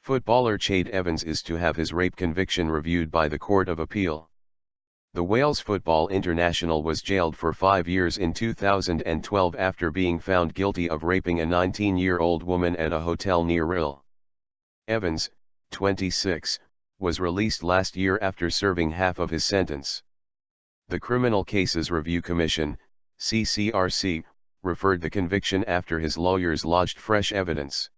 Footballer Ched Evans is to have his rape conviction reviewed by the Court of Appeal. The Wales football international was jailed for 5 years in 2012 after being found guilty of raping a 19-year-old woman at a hotel near Rhyl. Evans, 26, was released last year after serving half of his sentence. The Criminal Cases Review Commission, CCRC, referred the conviction after his lawyers lodged fresh evidence.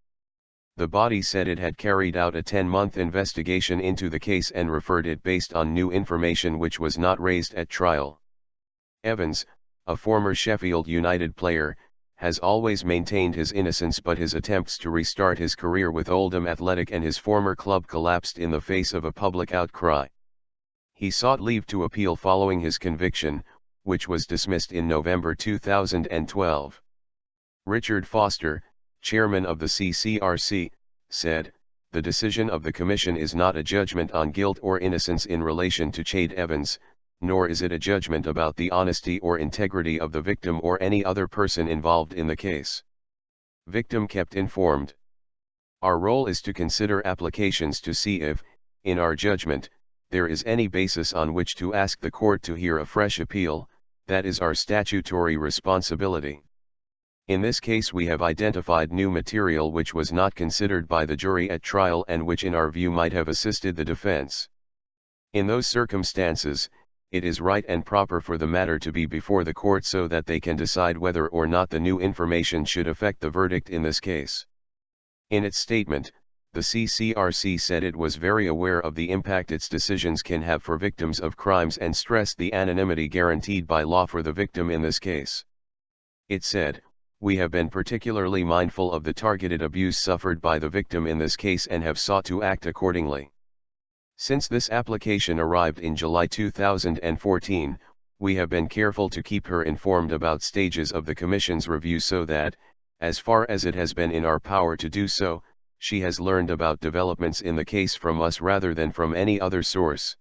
The body said it had carried out a 10-month investigation into the case and referred it based on new information which was not raised at trial. Evans, a former Sheffield United player, has always maintained his innocence, but his attempts to restart his career with Oldham Athletic and his former club collapsed in the face of a public outcry. He sought leave to appeal following his conviction, which was dismissed in November 2012. Richard Foster, chairman of the CCRC, said, "The decision of the Commission is not a judgment on guilt or innocence in relation to Ched Evans, nor is it a judgment about the honesty or integrity of the victim or any other person involved in the case." Victim kept informed. "Our role is to consider applications to see if, in our judgment, there is any basis on which to ask the court to hear a fresh appeal. That is our statutory responsibility. In this case we have identified new material which was not considered by the jury at trial and which in our view might have assisted the defense. In those circumstances, it is right and proper for the matter to be before the court so that they can decide whether or not the new information should affect the verdict in this case." In its statement, the CCRC said it was very aware of the impact its decisions can have for victims of crimes and stressed the anonymity guaranteed by law for the victim in this case. It said, "We have been particularly mindful of the targeted abuse suffered by the victim in this case and have sought to act accordingly. Since this application arrived in July 2014, we have been careful to keep her informed about stages of the Commission's review so that, as far as it has been in our power to do so, she has learned about developments in the case from us rather than from any other source.